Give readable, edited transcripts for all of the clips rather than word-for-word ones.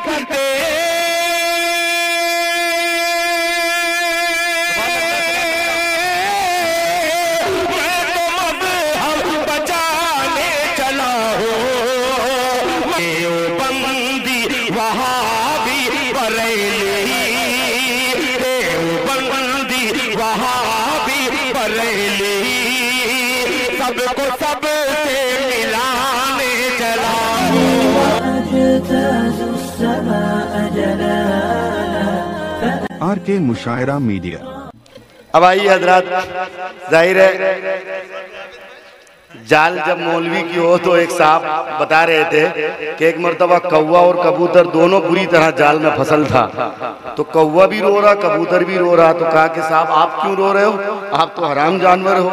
करते सबको सबसे मिलाने चला RK मुशायरा मीडिया। अब आइए हजरात, जाहिर है जाल जब मौलवी की हो तो एक साहब बता रहे थे कि एक मर्तबा कौवा और कबूतर दोनों बुरी तरह जाल में फसल था। तो कौवा भी रो रहा, कबूतर भी रो रहा। तो कहा कि साहब आप क्यों रो रहे हो, आप तो हराम जानवर हो।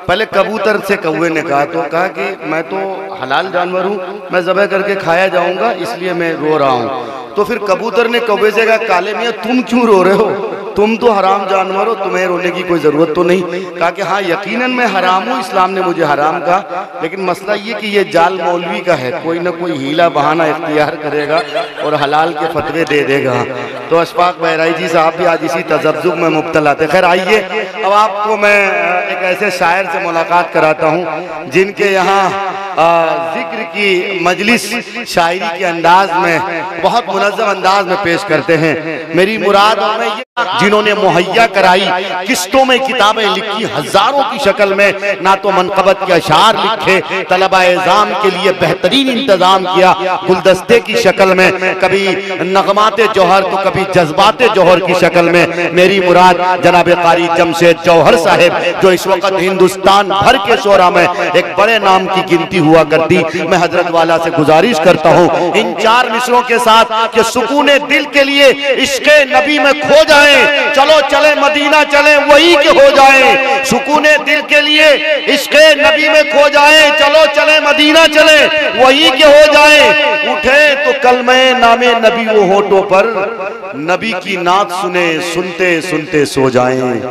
पहले कबूतर से कौवे ने कहा, तो कहा कि मैं तो हलाल जानवर हूँ, मैं ज़बह करके खाया जाऊंगा, इसलिए मैं रो रहा हूँ। तो फिर कबूतर ने कौवे से कहा, काले मियाँ तुम क्यों रो रहे हो, तुम तो हराम जानवर हो, तुम्हें रोने की कोई जरूरत तो नहीं। कहा कि हाँ यकीनन मैं हराम हूँ, इस्लाम ने मुझे हराम कहा, लेकिन मसला ये कि ये जाल मौलवी का है, कोई ना कोई हीला बहाना इख्तियार करेगा और हलाल के फतवे दे देगा। तो अशफाक बहराई जी साहब भी आज इसी तजब्जुब में मुब्तला थे। खैर आइए, अब आपको मैं एक ऐसे शायर से मुलाकात कराता हूँ जिनके यहाँ जिक्र की मजलिस शायरी के अंदाज में बहुत मुनज़्ज़म अंदाज में पेश करते हैं। मेरी मुराद में जिन्होंने मुहैया कराई किस्तों में किताबें लिखी हजारों की शक्ल में, ना तो मनक़बत के अशार लिखे, तलबा एज़ाम के लिए बेहतरीन इंतजाम किया गुलदस्ते की शक्ल में, कभी नगमाते जौहर तो कभी जज्बाते जौहर की शक्ल में। मेरी मुराद जनाब कारी जमशेद जौहर साहब, जो इस वक्त हिंदुस्तान भर के शोरा में एक बड़े नाम की गिनती हुआ करती। मैं हजरत वाला से गुजारिश करता हूँ इन चार मिसरों के साथ कि सुकूने दिल के लिए इश्क़े नबी में खो जाए, चलो चले मदीना चले वही के हो जाए। सुकूने दिल के लिए इश्क़े नबी में खो जाए, चलो चले मदीना चले वही के हो जाए। उठे तो कलमे नामे नबी वो होठों पर, नबी की नात सुने सुनते सुनते सो जाएं।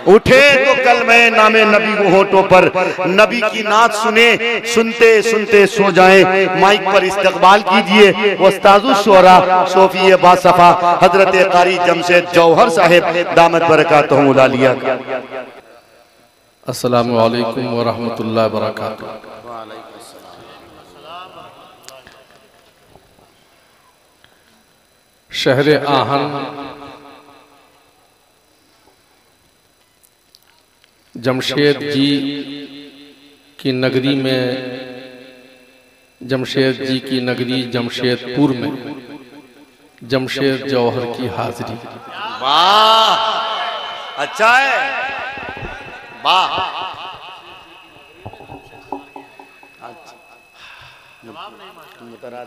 उठे तो कलमे नामे नबी वो होठों पर, नबी की नात सुने सुनते सुनते सो जाएं। माइक पर इस्तकबाल कीजिए उस्ताजुश शुरा सोफी बासफा हजरत कारी जमशेद जौहर साहब दामत बरकातुहु लालिया। अस्सलामु अलैकुम व रहमतुल्लाहि व बरकातुहू। शहर आहन जमशेद जी की नगरी में, जमशेद जी की नगरी जमशेदपुर में जमशेद जौहर की हाजिरी। वाह, अच्छा है, वाह।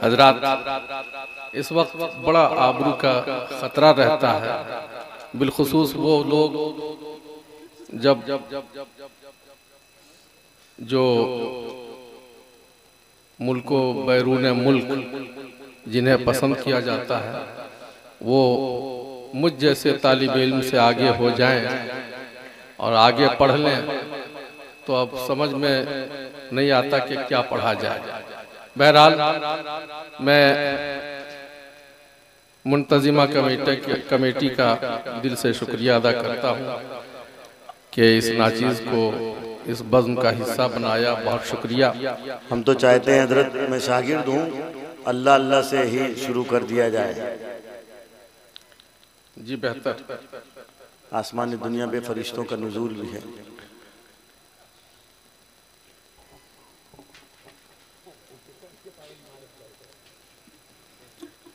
हजरात, इस वक्त बड़ा आबरू का खतरा रहता है, बिलखुसूस वो लोग जब जो मुल्को बैरून मुल्क जिन्हें पसंद किया जाता है वो मुझ जैसे तालिब इल्म से आगे हो जाएं और आगे पढ़ लें, तो अब समझ में नहीं आता कि क्या पढ़ा जाए। बहरहाल मैं मुंतजिमा कमेटी का दिल से शुक्रिया अदा करता हूँ कि इस नाचीज़ को इस बज़्म का हिस्सा बनाया, बहुत शुक्रिया। हम तो चाहते हैं हजरत मैं शागिर्द हूँ, अल्लाह अल्लाह से ही शुरू कर दिया जाए। जी बेहतर। आसमानी दुनिया पे फरिश्तों का नुज़ूल भी है।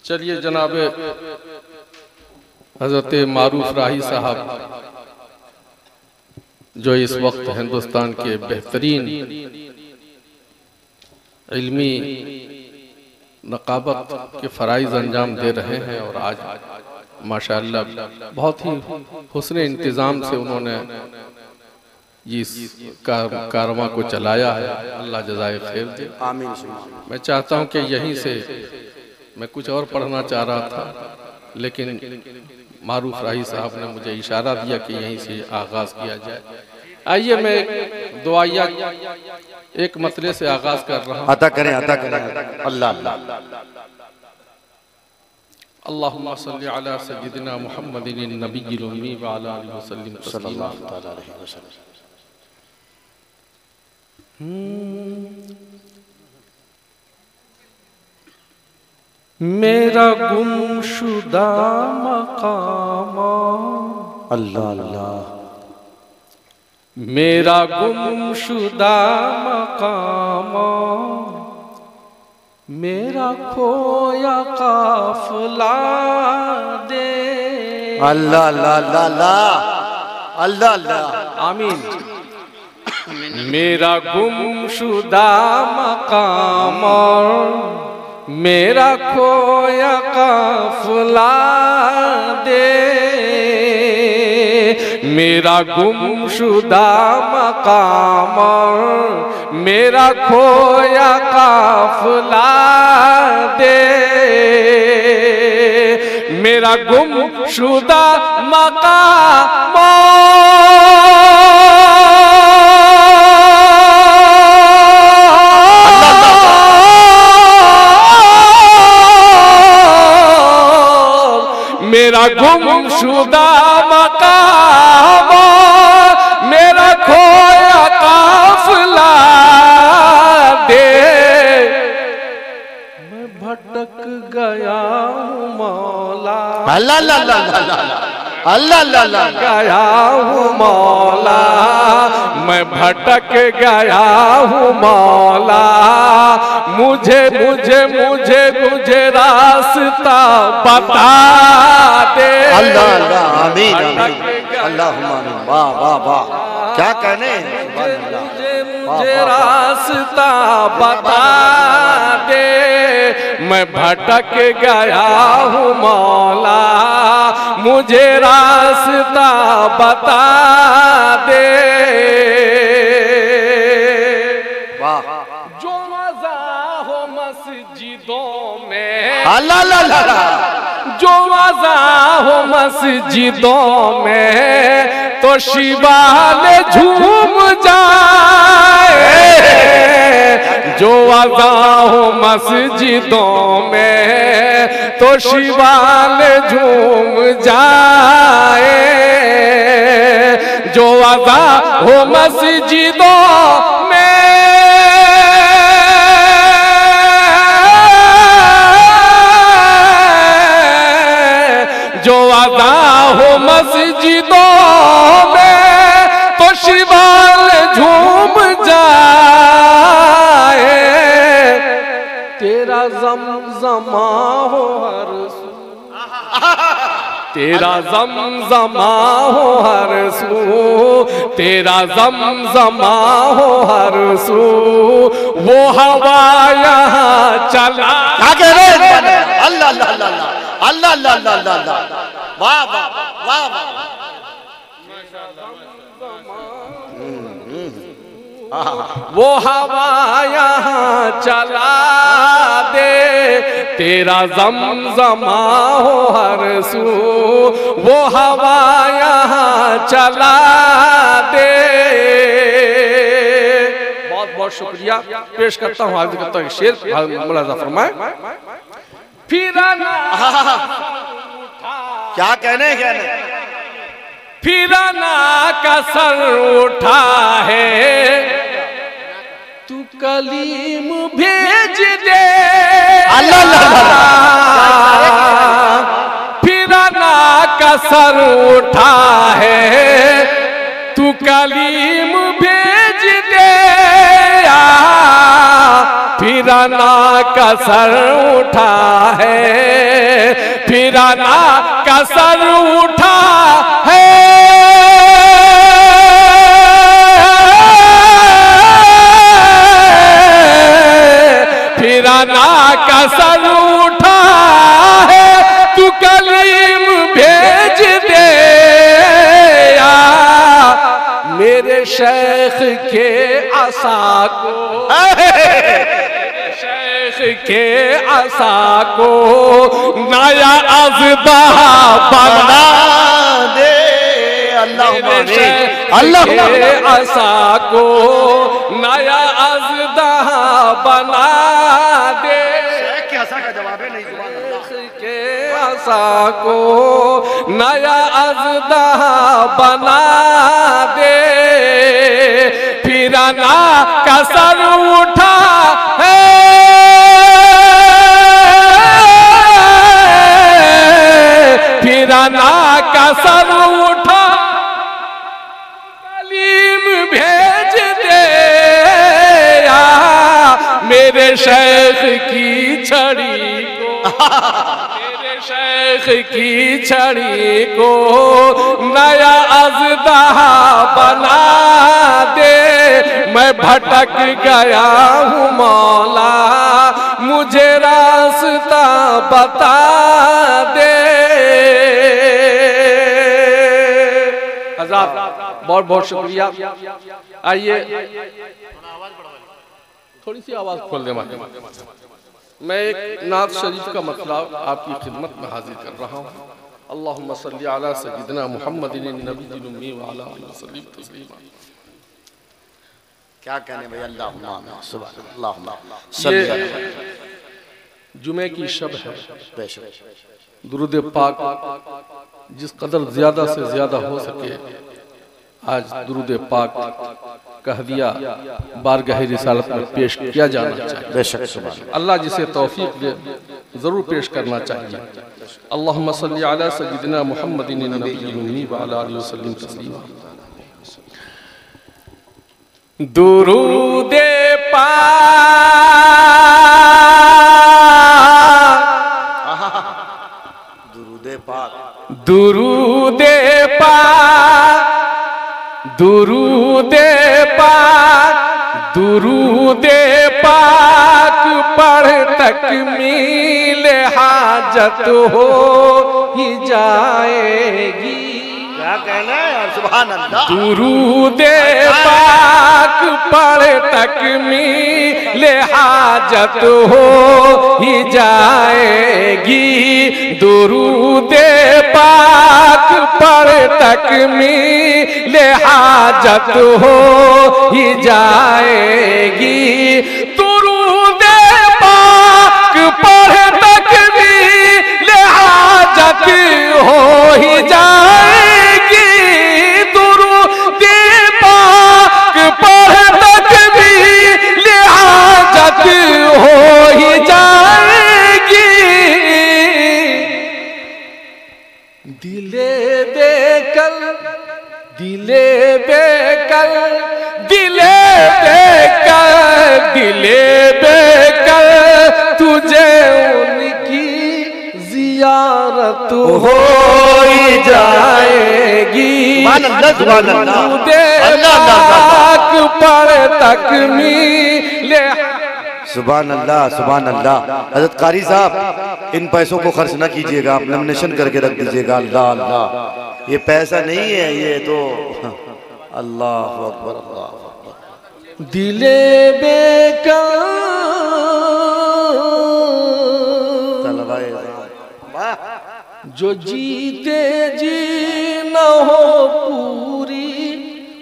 चलिए जनाब हजरत मारूफ राही साहब, जो इस वक्त हिंदुस्तान के बेहतरीन इल्मी नकाबत के फ़राइज़ अंजाम दे रहे हैं, और आज माशाअल्लाह बहुत ही हुस्न इंतज़ाम से उन्होंने इस कारवां को चलाया है। अल्लाह जज़ाए खैर दे, आमीन। मैं चाहता हूं कि यहीं से, मैं कुछ और पढ़ना चाह रहा था लेकिन मारूफ राही साहब ने मुझे इशारा दिया कि यहीं से आगाज किया जाए। आइए मैं दुआया एक मतले से आगाज कर रहा हूँ। अता करें अल्लाह अल्लाह। अल्लाहुम्मा सल्ली अला सय्यिदिना मुहम्मदिन नबिय्यिल उम्मी व अला आलिहि वसल्लम सल्लल्लाहु तआला अलैहि वसल्लम। मेरा गुमशुदा मकाम, अल्लाह अल्लाह, मेरा गुमशुदा मकाम, मेरा खोया काफिला दे। अल्लाह अल्लाह अल्लाह अल्लाह अल्लाह, आमीन। मेरा गुमशुदा मकाम, मेरा खोया काफिला दे। मेरा गुमशुदा मकाम, मेरा खोया काफिला दे। मेरा गुमशुदा मकाम, मेरा गुमशुदा मकाम, मेरा खोया काफिला दे। मैं भटक गया हूँ मौला, अल्लाह अल्लाह अल्लाह अल्लाह अल्लाह, गया हूँ मौला, मैं भटक गया हूँ मौला। मुझे मुझे मुझे मुझे रास्ता बता दे। अल्लाह अल्लाह, आमीन आमीन, अल्लाहुम्मा आमीन। वाह वाह वाह, क्या कहने, मुझे रास्ता बता दे। मैं भटक गया हूँ मौला, मुझे रास्ता बता दे। वाह, जो मजा हो मस्जिदों में, अल्लाह अल्लाह अल्लाह, जो मजा हो मस्जिदों में, तो शिवाले झूम जाए। जो अज़ा हो मस्जिदों में, तो शिवाले झूम जाए। जो अज़ा हो मस्जिदों में, जो अज़ा हो मस्जिदों में, तो शिवाल झूम जाए। तेरा ज़मज़मा हो हर सू, तेरा ज़मज़मा हो हर सू, तेरा ज़मज़मा हो हर सू। वो हवा यहाँ चला, क्या कह रहे हैं, अल्लाह अल्लाह अल्लाह अल्लाह अल्लाह अल्लाह अल्लाह, वाह वाह वाह वाह, वो हवा यहाँ चला दे। तेरा ज़मज़मा हो हर सू, वो हवा यहाँ चला दे। बहुत बहुत शुक्रिया पेश करता हूँ, हाजिर करता हूँ शेर, मुलाज़ा फरमाए। फिराना, क्या कहने, कहने, फिराना का सर उठा है, तू कलीम भेज दे। अल्लाह अल्लाह, फिराना का सर उठा है, तू कलीम भेज दे। फिराना का सर उठा है, फिराना का सर उठा है। फिराना का सर उठा है, तू कलीम भेज दे। मेरे शेख के आसा को, शेख के आसा को नया अज़दा बना दे। अल्लाह अल्लाह के आसा को नया अज़दा बना दे। के आसा का जवाब है नहीं, सुभान अल्लाह। के कसा को नया अज़दा बना दे, फिर ना कसर उठा है, फिर ना कसर उठा, कलीम भेज दे मेरे शेख की छड़ी को, मेरे शेख की छड़ी को नया अज़दा बना दे। मैं भटक गया हूँ मौला, मुझे रास्ता बता दे। हज़रात बहुत बहुत शुक्रिया। आइए थोड़ी सी आवाज खोल दे। मैं एक नात शरीफ का मतलब आपकी खिदमत में हाजिर कर रहा हूँ। अल्लाहुम्मा सल्ली अला सय्यिदिना मुहम्मदिन नबील उम्मी व अला आलिहि वसल्लम तस्लीमा। क्या कहने भाई, अल्लाहुम्मा अल्लाहुम्मा ये जुमे की शब है। दुरूद पाक जिस कदर ज्यादा से ज्यादा हो सके आज दुरूद पाक कह दिया बारगाह रिसालत में पेश किया जाना चाहिए। बेशक अल्लाह जिसे तौफीक दे जरूर पेश करना चाहिए। अल्लाहुम्मा सल्ली अला सय्यिदिना मुहम्मदिन नबील उम्मी व अला आलिहि वसल्लम तस्लीमा। दुरूद पाक, दुरूद पाक, दुरूद पाक, दुरूद पाक, दुरूद पाक पढ़ तकमील हाजत हो ही जाएगी। क्या कहना है यार, सुभान अल्लाह। दुरूद पाक पढ़ तकमील हाजत हो ही जाएगी। दुरूद पाक पढ़ तकमील हाजत हो ही जाएगी। दुरूद पाक पढ़ तकमील हाजत हो ही जाएगी। दुरूद पाक पढ़ तकमील हाजत हो ही जाएगी। दिले बेकल, दिले बेकल, दिले बेकल, दिले बेकल तुझे उनकी जियारत हो ही जाएगी। दुरूद पाक पढ़ तकमील। सुभान अल्लाह, सुभान अल्लाह। हज़रत कारी साहब इन पैसों को खर्च ना कीजिएगा, आप नॉमिनेशन करके रख दीजिएगा। अल्लाह अल्लाह, ये पैसा नहीं है, ये तो अल्लाह अकबर, अल्लाह अकबर। दिले बेकल, जो जीते जी न हो पूरी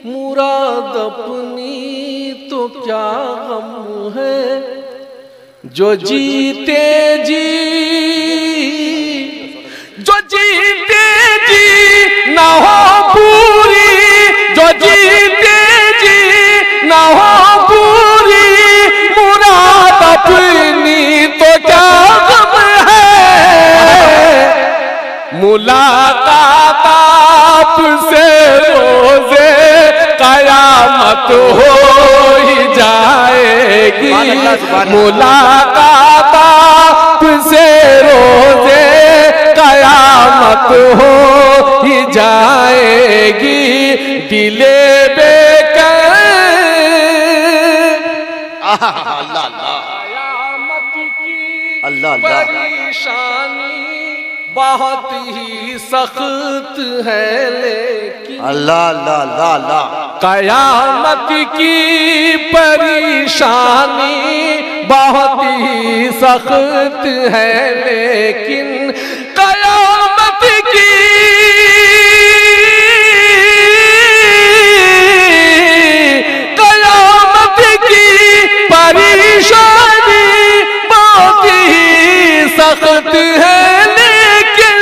मुराद अपनी तो क्या गम है। जो जीते जी, जो जीते जी न हो पूरी, जो जीते जी न हो पूरी मुराद अपनी तो क्या गम है। मुलाकात आपसे रोज़े कयामत हो ही जाएगी। मुलाकात आपसे रोज़े कयामत हो ही जाएगी। दिले बेकर कयामत की परेशानी बहुत ही सख्त है, लेकिन अल्लाह अल्लाह अल्लाह अल्लाह। कयामत की परेशानी बहुत ही सख्त है, लेकिन कयामत की परेशानी बहुत ही सख्त है, लेकिन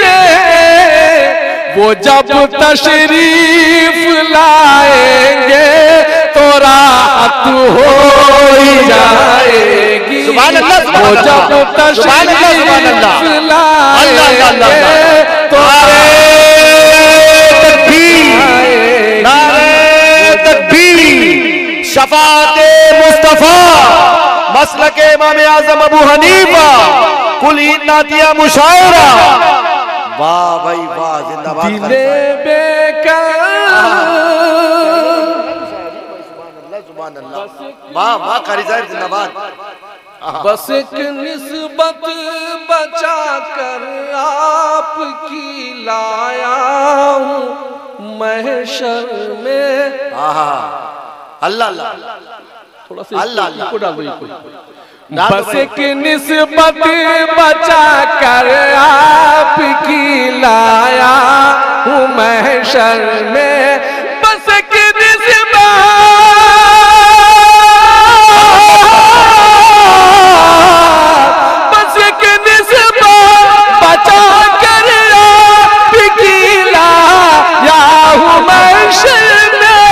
वो जब तशरीफ लाएंगे तो राहत हो ही जाएगी। वो जब तशरीफ लाएंगे तो शफाते मुस्तफा मसलके इमाम आजम अबू हनीफा कुल नातिया मुशायरा। वाह भाई वाह, जिंदाबाद। दिले वाह वाह कारी साहब जिंदाबाद। बस एक निस्बत बचा कर आपकी लाया हूँ महशर में। अल्लाह अल्लाह थोड़ा सा अल्लाह को डाल दो। बस एक निस्बत बचा कर आपकी लाया हूँ महशर में। बस एक निस्बत बचा कर आपकी लाया हूँ महशर में।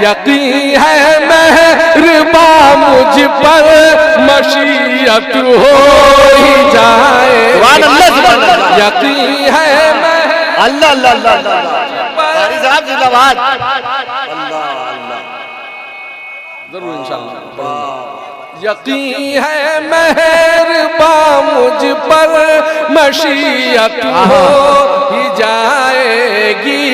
यकीन है मेहरबा मुझ पर मशीयत हो ही जाए। यकीन है अल्लाह अल्लाह अल्लाह साहब जिंदाबाद। अल्लाह अल्लाह जरूर इंशाअल्लाह। यकीन है मेहरबा मुझ पर मशीयत हो ही जाएगी।